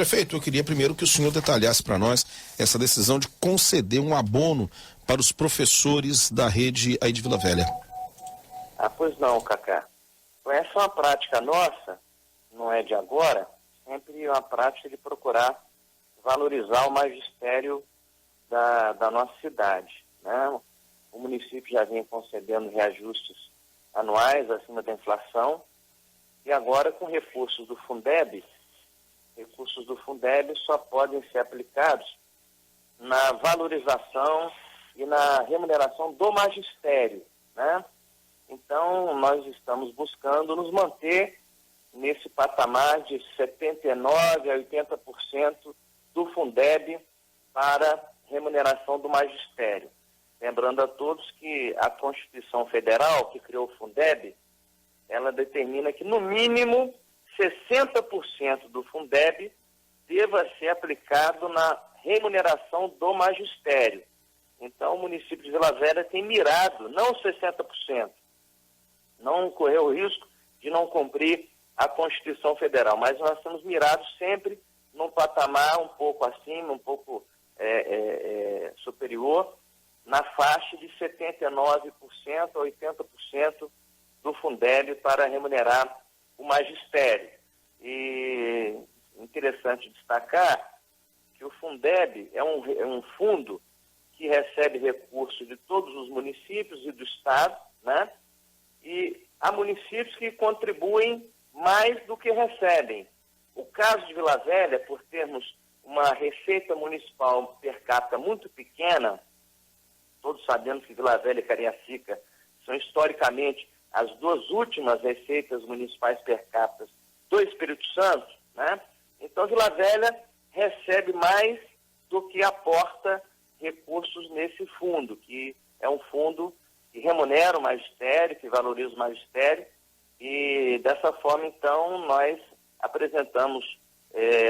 Prefeito, eu queria primeiro que o senhor detalhasse para nós essa decisão de conceder um abono para os professores da rede aí de Vila Velha. Pois não, Cacá. Essa é uma prática nossa, não é de agora, sempre uma prática de procurar valorizar o magistério da nossa cidade, né? O município já vinha concedendo reajustes anuais acima da inflação e agora com recursos do Fundeb só podem ser aplicados na valorização e na remuneração do magistério, né? Então, nós estamos buscando nos manter nesse patamar de 79% a 80% do Fundeb para remuneração do magistério. Lembrando a todos que a Constituição Federal, que criou o Fundeb, ela determina que, no mínimo, 60% do Fundeb deva ser aplicado na remuneração do magistério. Então, o município de Vila Velha tem mirado, não 60%, não correu o risco de não cumprir a Constituição Federal, mas nós estamos mirados sempre num patamar um pouco acima, um pouco superior, na faixa de 79% a 80% do Fundeb para remunerar o magistério. E interessante destacar que o Fundeb é um fundo que recebe recursos de todos os municípios e do Estado, né? E há municípios que contribuem mais do que recebem. O caso de Vila Velha, por termos uma receita municipal per capita muito pequena, todos sabemos que Vila Velha e Cariacica são historicamente as duas últimas receitas municipais per capita do Espírito Santo, né? Então Vila Velha recebe mais do que aporta recursos nesse fundo, que é um fundo que remunera o magistério, que valoriza o magistério, e dessa forma, então, nós apresentamos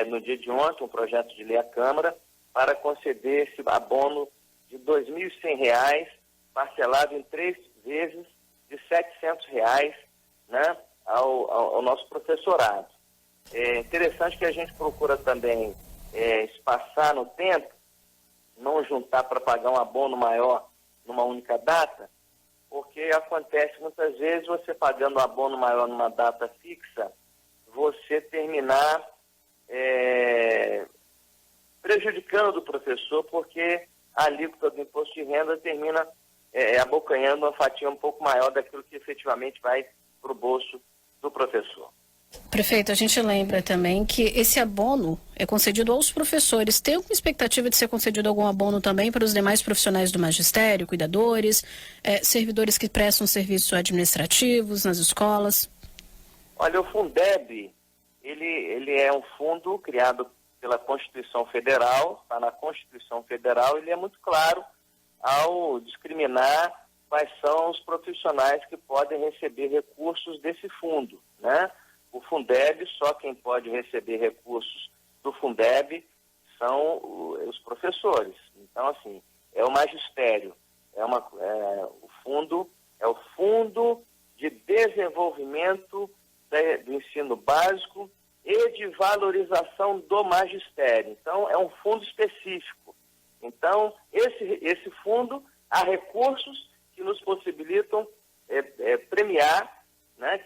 no dia de ontem um projeto de lei à Câmara para conceder esse abono de R$ 2.100, parcelado em 3 vezes de R$ 700, né, ao nosso professorado. É interessante que a gente procura também espaçar no tempo, não juntar para pagar um abono maior numa única data, porque acontece muitas vezes você pagando um abono maior numa data fixa, você terminar prejudicando o professor, porque a alíquota do imposto de renda termina abocanhando uma fatia um pouco maior daquilo que efetivamente vai para o bolso do professor. Prefeito, a gente lembra também que esse abono é concedido aos professores. Tem alguma expectativa de ser concedido algum abono também para os demais profissionais do magistério, cuidadores, servidores que prestam serviços administrativos nas escolas? Olha, o Fundeb, ele é um fundo criado pela Constituição Federal, está na Constituição Federal, ele é muito claro ao discriminar quais são os profissionais que podem receber recursos desse fundo, né? O Fundeb, só quem pode receber recursos do Fundeb são os professores. Então, assim, é o magistério, o Fundo de Desenvolvimento do Ensino Básico e de Valorização do Magistério. Então, é um fundo específico. Então, esse fundo, há recursos que nos possibilitam premiar, né,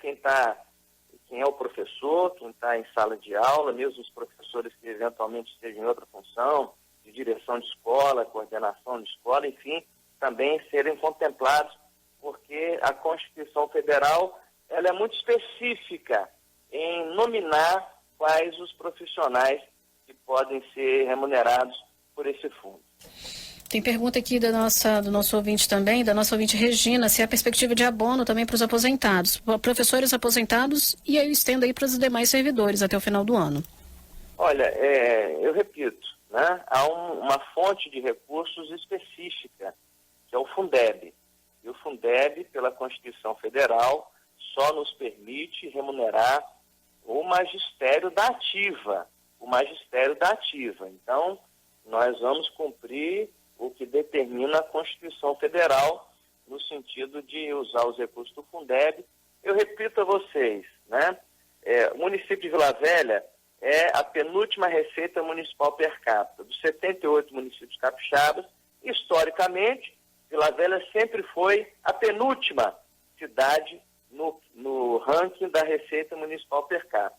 quem é o professor, quem está em sala de aula, mesmo os professores que eventualmente estejam em outra função, de direção de escola, coordenação de escola, enfim, também serem contemplados, porque a Constituição Federal ela é muito específica em nominar quais os profissionais que podem ser remunerados por esse fundo. Tem pergunta aqui do nosso ouvinte também, da nossa ouvinte Regina, se há perspectiva de abono também para os aposentados, professores aposentados, e aí eu estendo aí para os demais servidores até o final do ano. Olha, eu repito, né? Há uma fonte de recursos específica, que é o Fundeb. E o Fundeb, pela Constituição Federal, só nos permite remunerar o magistério da ativa. Então, nós vamos cumprir o que determina a Constituição Federal no sentido de usar os recursos do Fundeb. Eu repito a vocês, né? O município de Vila Velha é a penúltima receita municipal per capita. Dos 78 municípios capixabas, historicamente, Vila Velha sempre foi a penúltima cidade no ranking da receita municipal per capita.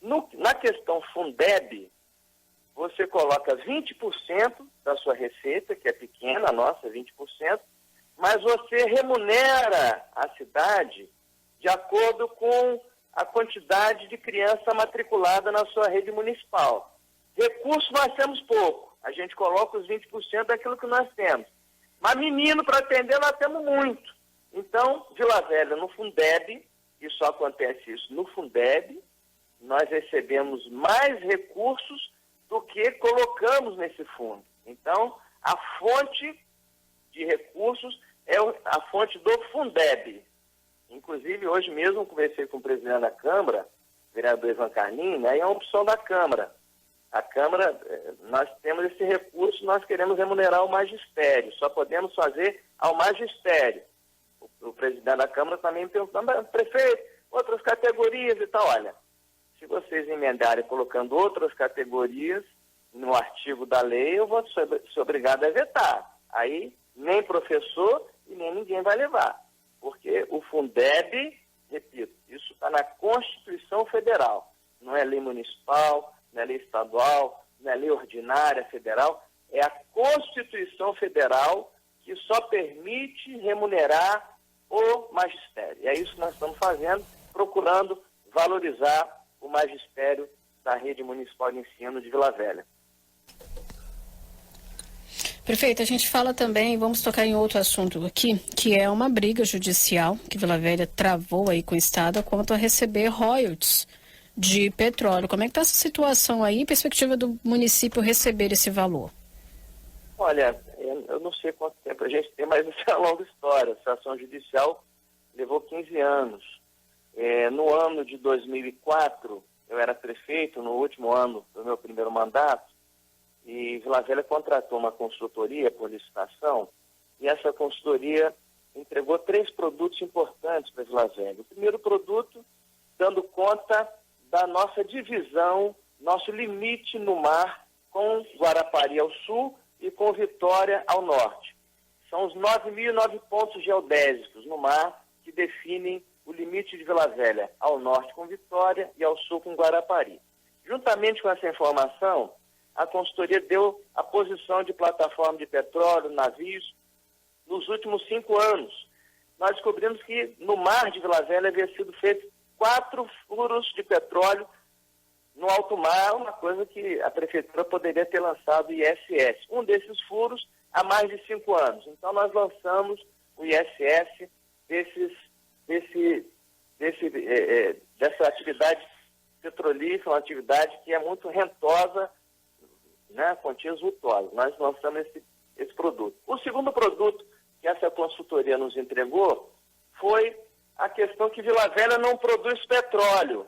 Na questão Fundeb, você coloca 20% da sua receita, que é pequena, a nossa, 20%, mas você remunera a cidade de acordo com a quantidade de criança matriculada na sua rede municipal. Recursos nós temos pouco, a gente coloca os 20% daquilo que nós temos. Mas menino para atender nós temos muito. Então, Vila Velha, no Fundeb, e só acontece isso no Fundeb, nós recebemos mais recursos do que colocamos nesse fundo. Então, a fonte de recursos é a fonte do Fundeb. Inclusive, hoje mesmo conversei com o presidente da Câmara, o vereador Ivan Carlin, né, e é uma opção da Câmara. A Câmara, nós temos esse recurso, nós queremos remunerar o magistério, só podemos fazer ao magistério. O presidente da Câmara também perguntou, prefeito, outras categorias e tal. Olha, se vocês emendarem colocando outras categorias no artigo da lei, eu vou ser obrigado a vetar. Aí, nem professor e nem ninguém vai levar. Porque o Fundeb, repito, isso está na Constituição Federal. Não é lei municipal, não é lei estadual, não é lei ordinária federal. É a Constituição Federal que só permite remunerar o magistério. E é isso que nós estamos fazendo, procurando valorizar o magistério da rede municipal de ensino de Vila Velha. Prefeito, a gente fala também, vamos tocar em outro assunto aqui, que é uma briga judicial que Vila Velha travou aí com o Estado quanto a receber royalties de petróleo. Como é que está essa situação aí, em perspectiva do município receber esse valor? Olha, eu não sei quanto tempo a gente tem, mas isso é uma longa história. A ação judicial levou 15 anos. No ano de 2004, eu era prefeito, no último ano do meu primeiro mandato, e Vila Velha contratou uma consultoria por licitação, e essa consultoria entregou 3 produtos importantes para Vila Velha. O primeiro produto, dando conta da nossa divisão, nosso limite no mar, com Guarapari ao sul e com Vitória ao norte. São os 9.009 pontos geodésicos no mar que definem o limite de Vila Velha ao norte com Vitória e ao sul com Guarapari. Juntamente com essa informação, a consultoria deu a posição de plataforma de petróleo, navios, nos últimos 5 anos. Nós descobrimos que no mar de Vila Velha havia sido feito 4 furos de petróleo no alto mar, uma coisa que a prefeitura poderia ter lançado o ISS. Um desses furos há mais de 5 anos. Então nós lançamos o ISS dessa atividade petrolífera, uma atividade que é muito rentosa, né, quantias vultosas. Nós lançamos esse produto. O segundo produto que essa consultoria nos entregou foi a questão que Vila Velha não produz petróleo,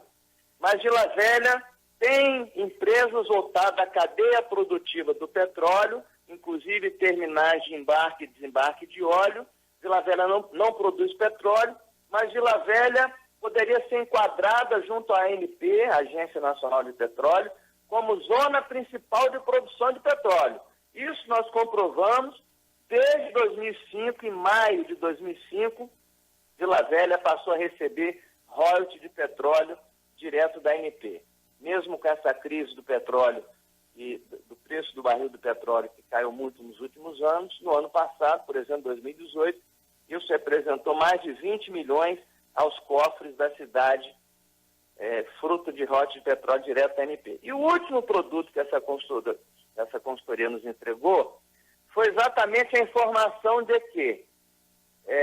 mas Vila Velha tem empresas voltadas à cadeia produtiva do petróleo, inclusive terminais de embarque e desembarque de óleo. Vila Velha não produz petróleo, mas Vila Velha poderia ser enquadrada junto à ANP, Agência Nacional de Petróleo, como zona principal de produção de petróleo. Isso nós comprovamos desde 2005, em maio de 2005, Vila Velha passou a receber royalties de petróleo direto da ANP. Mesmo com essa crise do petróleo e do preço do barril do petróleo que caiu muito nos últimos anos, no ano passado, por exemplo, 2018, isso representou mais de 20 milhões aos cofres da cidade, fruto de royalties de petróleo direto da ANP. E o último produto que essa consultoria nos entregou foi exatamente a informação de que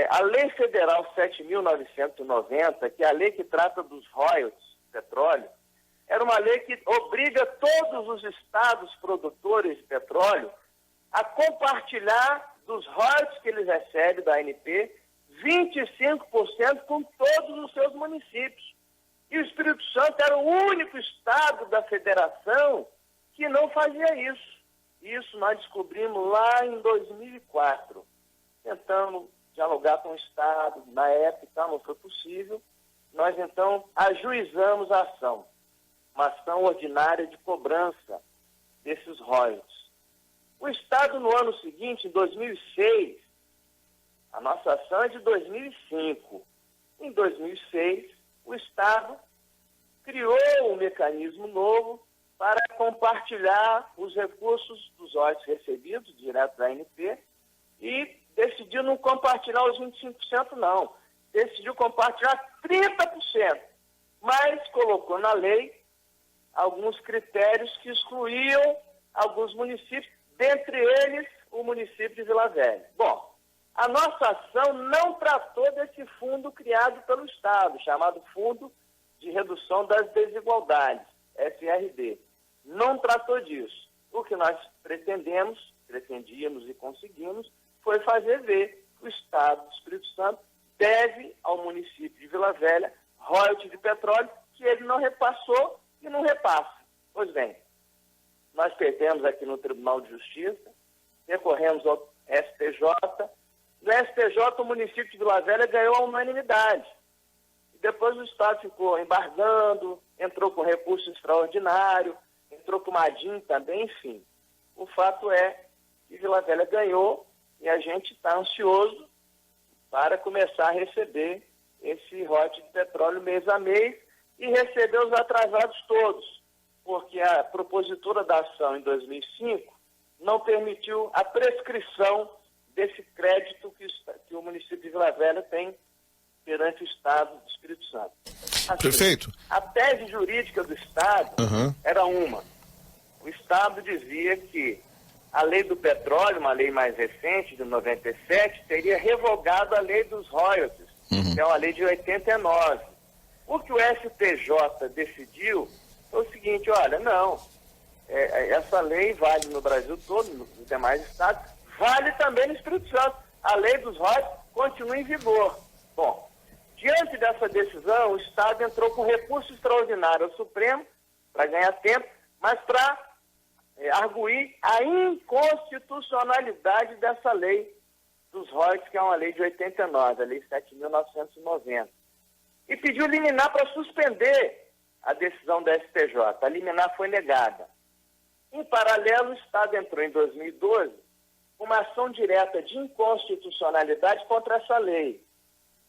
a Lei Federal 7.990, que é a lei que trata dos royalties de petróleo, era uma lei que obriga todos os estados produtores de petróleo a compartilhar dos royalties que eles recebem da ANP, 25% com todos os seus municípios. E o Espírito Santo era o único estado da federação que não fazia isso. Isso nós descobrimos lá em 2004. Tentamos dialogar com o estado, na época não foi possível. Nós então ajuizamos a ação. uma ação ordinária de cobrança desses royalties. O Estado, no ano seguinte, em 2006, a nossa ação é de 2005. Em 2006, o Estado criou um mecanismo novo para compartilhar os recursos dos royalties recebidos direto da ANP e decidiu não compartilhar os 25%, não. Decidiu compartilhar 30%, mas colocou na lei alguns critérios que excluíam alguns municípios, dentre eles o município de Vila Velha. Bom, a nossa ação não tratou desse fundo criado pelo Estado, chamado Fundo de Redução das Desigualdades, FRD. Não tratou disso. O que nós pretendíamos e conseguimos foi fazer ver que o Estado do Espírito Santo deve ao município de Vila Velha royalties de petróleo que ele não repassou e não repassa. Pois bem, nós perdemos aqui no Tribunal de Justiça, recorremos ao STJ. No STJ, o município de Vila Velha ganhou a unanimidade. E depois o Estado ficou embargando, entrou com recurso extraordinário, entrou com uma ADIM também, enfim. O fato é que Vila Velha ganhou e a gente está ansioso para começar a receber esse royalties de petróleo mês a mês e receber os atrasados todos, porque a propositura da ação em 2005 não permitiu a prescrição desse crédito que o município de Vila Velha tem perante o Estado do Espírito Santo. Assim, Prefeito. A tese jurídica do Estado era uma. O Estado dizia que a lei do petróleo, uma lei mais recente, de 97, teria revogado a lei dos royalties, que é uma lei de 89. O que o STJ decidiu foi o seguinte, olha, não, essa lei vale no Brasil todo, nos demais estados, vale também no Espírito Santo. A lei dos royalties continua em vigor. Bom, diante dessa decisão, o Estado entrou com recurso extraordinário ao Supremo para ganhar tempo, mas para arguir a inconstitucionalidade dessa lei dos royalties, que é uma lei de 89, a lei 7.990. E pediu liminar para suspender a decisão da STJ. A liminar foi negada. Em paralelo, o Estado entrou em 2012 com uma ação direta de inconstitucionalidade contra essa lei.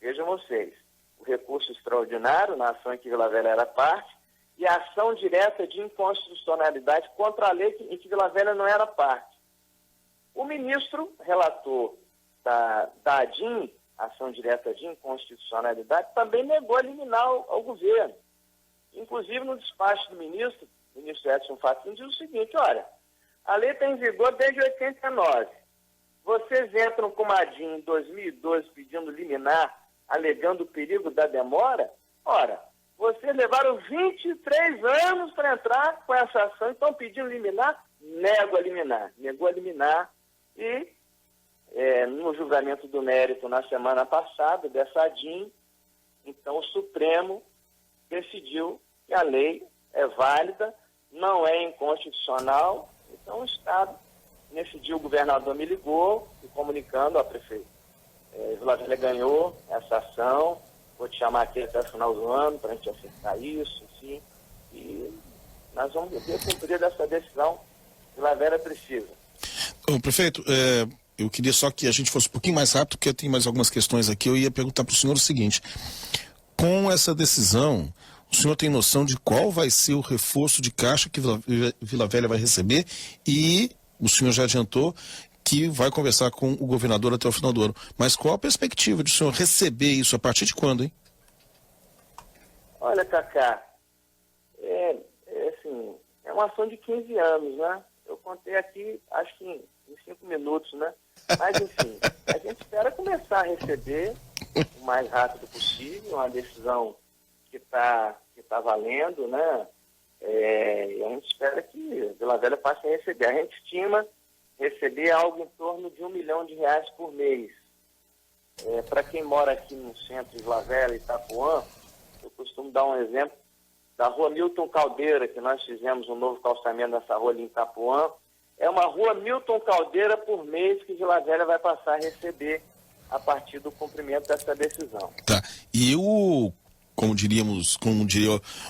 Vejam vocês, o recurso extraordinário na ação em que Vila Velha era parte e a ação direta de inconstitucionalidade contra a lei em que Vila Velha não era parte. O ministro relator da ADIM, ação direta de inconstitucionalidade, também negou a liminar ao governo. Inclusive, no despacho do ministro, o ministro Edson Fachin diz o seguinte, olha, a lei está em vigor desde 89. Vocês entram com uma ADIM em 2012 pedindo liminar, alegando o perigo da demora? Ora, vocês levaram 23 anos para entrar com essa ação, então pedindo liminar, negou a liminar e no julgamento do mérito na semana passada dessa ADIM, então o Supremo decidiu que a lei é válida, não é inconstitucional, então o Estado, nesse dia o governador me ligou, e comunicando ao prefeito, Vila Velha ganhou essa ação, vou te chamar aqui até o final do ano para a gente acertar isso, enfim, e nós vamos ver cumprir essa decisão que Vila Velha precisa. Ô, prefeito, eu queria só que a gente fosse um pouquinho mais rápido, porque eu tenho mais algumas questões aqui. Eu ia perguntar para o senhor o seguinte, com essa decisão, o senhor tem noção de qual vai ser o reforço de caixa que Vila Velha vai receber? E o senhor já adiantou que vai conversar com o governador até o final do ano. Mas qual a perspectiva de o senhor receber isso? A partir de quando, hein? Olha, Cacá, assim, é uma ação de 15 anos, né? Eu contei aqui, acho que em 5 minutos, né? Mas, enfim, a gente espera começar a receber o mais rápido possível, uma decisão que tá valendo, né? E a gente espera que Vila Velha passe a receber. A gente estima receber algo em torno de R$1 milhão por mês. Para quem mora aqui no centro de Vila Velha, Itapuã, eu costumo dar um exemplo da rua Milton Caldeira, que nós fizemos um novo calçamento dessa rua ali em Itapuã. É uma rua Milton Caldeira por mês que Vila Velha vai passar a receber a partir do cumprimento dessa decisão. Tá. E o como diria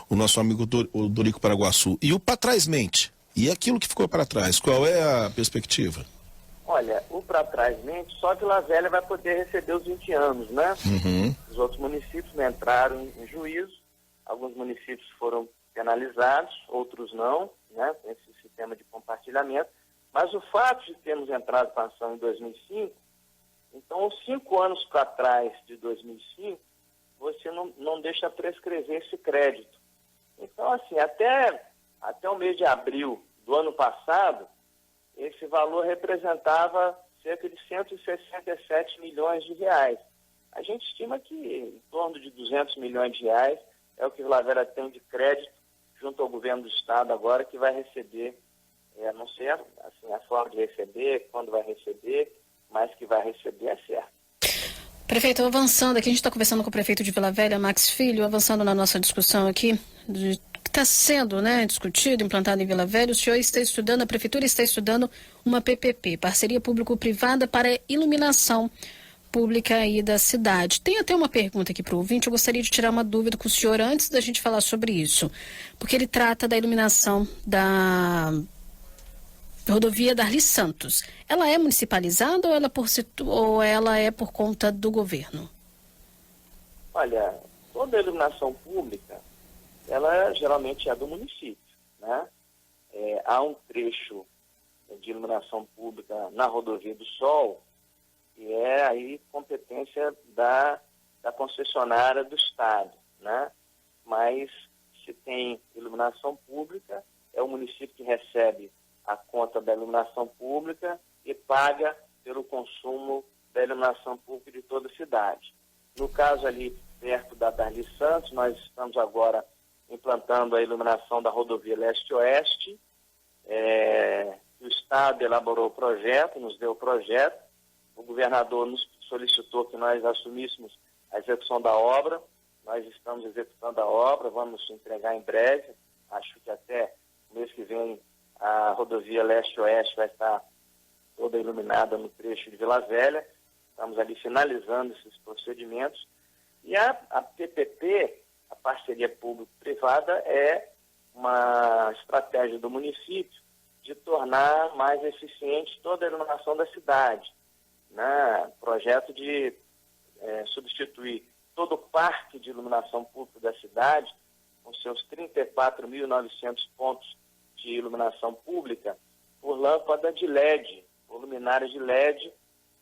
o nosso amigo o Dorico Paraguaçu. E o para trás mente? E aquilo que ficou para trás, qual é a perspectiva? Olha, o para trás mente, só Vila Velha vai poder receber os 20 anos, né? Uhum. Os outros municípios não entraram em juízo, alguns municípios foram penalizados, outros não, né? Com esse sistema de compartilhamento. Mas o fato de termos entrado com a ação em 2005, então, os 5 anos para trás de 2005, você não deixa prescrever esse crédito. Então, assim, até o mês de abril do ano passado, esse valor representava cerca de 167 milhões de reais. A gente estima que em torno de 200 milhões de reais é o que Vila Velha tem de crédito junto ao governo do estado agora, que vai receber, não sei assim, a forma de receber, quando vai receber, mas que vai receber é certo. Prefeito, avançando aqui, a gente está conversando com o prefeito de Vila Velha, Max Filho, avançando na nossa discussão aqui, que está sendo discutido, implantado em Vila Velha. O senhor está estudando, a prefeitura está estudando uma PPP, parceria público-privada para iluminação pública aí da cidade. Tem até uma pergunta aqui para o ouvinte, eu gostaria de tirar uma dúvida com o senhor antes da gente falar sobre isso, porque ele trata da iluminação da rodovia Darli Santos. Ela é municipalizada ou ela é por conta do governo? Olha, toda a iluminação pública, ela geralmente é do município, né? Há um trecho de iluminação pública na rodovia do Sol, que é aí competência da concessionária do estado, né? Mas se tem iluminação pública, é o município que recebe a conta da iluminação pública e paga pelo consumo da iluminação pública de toda a cidade. No caso ali, perto da Darli Santos, nós estamos agora implantando a iluminação da rodovia Leste-Oeste. O Estado elaborou o projeto, nos deu o projeto. O governador nos solicitou que nós assumíssemos a execução da obra. Nós estamos executando a obra, vamos entregar em breve. Acho que até o mês que vem a rodovia Leste-Oeste vai estar toda iluminada no trecho de Vila Velha. Estamos ali finalizando esses procedimentos. E a PPP, a parceria público-privada, é uma estratégia do município de tornar mais eficiente toda a iluminação da cidade. Né? Projeto de substituir todo o parque de iluminação pública da cidade, com seus 34.900 pontos de iluminação pública, por lâmpada de LED, por luminárias de LED,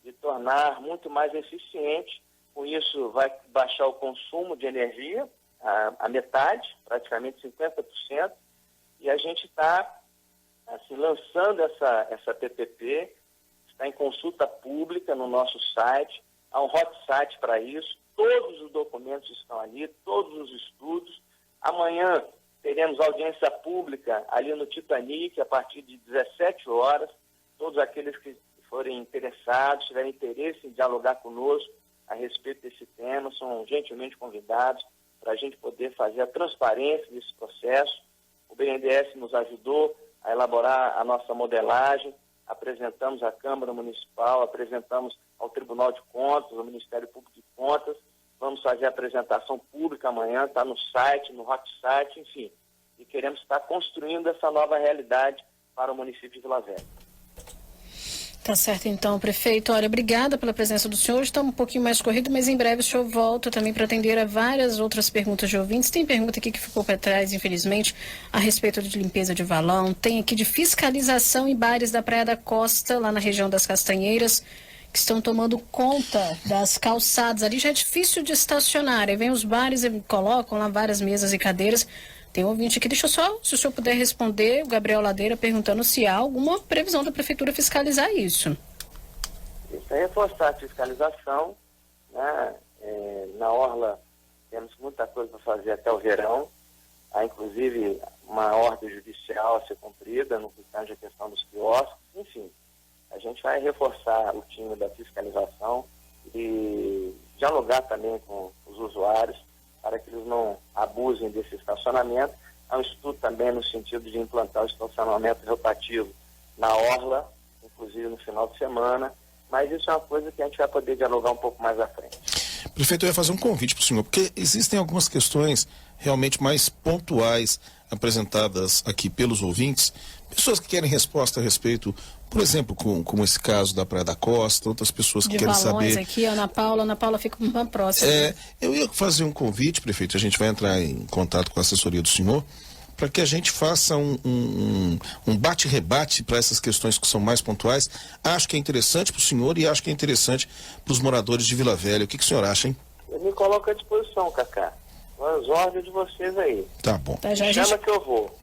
e tornar muito mais eficiente. Com isso, vai baixar o consumo de energia, a metade, praticamente 50%, e a gente está assim, lançando essa PPP, está em consulta pública no nosso site, há um hot site para isso, todos os documentos estão ali, todos os estudos. Amanhã teremos audiência pública ali no Titanic, a partir de 17 horas. Todos aqueles que forem interessados, tiverem interesse em dialogar conosco a respeito desse tema, são gentilmente convidados para a gente poder fazer a transparência desse processo. O BNDES nos ajudou a elaborar a nossa modelagem, apresentamos à Câmara Municipal, apresentamos ao Tribunal de Contas, ao Ministério Público de Contas. Vamos fazer a apresentação pública amanhã, está no site, no hot site, enfim. E queremos estar construindo essa nova realidade para o município de Vila Velha. Tá certo, então, prefeito. Olha, obrigada pela presença do senhor. Está um pouquinho mais corrido, mas em breve o senhor volta também para atender a várias outras perguntas de ouvintes. Tem pergunta aqui que ficou para trás, infelizmente, a respeito de limpeza de valão. Tem aqui de fiscalização em bares da Praia da Costa, lá na região das Castanheiras, que estão tomando conta das calçadas. Ali já é difícil de estacionar. Aí vem os bares e colocam lá várias mesas e cadeiras. Tem um ouvinte aqui, deixa eu só, se o senhor puder responder, o Gabriel Ladeira perguntando se há alguma previsão da prefeitura fiscalizar isso. Isso é reforçar a fiscalização, né? Na Orla temos muita coisa para fazer até o verão. Há inclusive uma ordem judicial a ser cumprida no que tange a questão dos quiosques, enfim. A gente vai reforçar o time da fiscalização e dialogar também com os usuários para que eles não abusem desse estacionamento. Há um estudo também no sentido de implantar o estacionamento rotativo na Orla, inclusive no final de semana, mas isso é uma coisa que a gente vai poder dialogar um pouco mais à frente. Prefeito, eu ia fazer um convite para o senhor, porque existem algumas questões realmente mais pontuais apresentadas aqui pelos ouvintes, pessoas que querem resposta a respeito, por exemplo, como esse caso da Praia da Costa, outras pessoas que De querem balões saber... aqui, Ana Paula fica uma próxima. Eu ia fazer um convite, prefeito, a gente vai entrar em contato com a assessoria do senhor, para que a gente faça um bate-rebate para essas questões que são mais pontuais. Acho que é interessante para o senhor e acho que é interessante para os moradores de Vila Velha. O que o senhor acha, hein? Eu me coloco à disposição, Cacá. As ordens de vocês aí. Tá bom. Tá, já a Chama gente... que eu vou.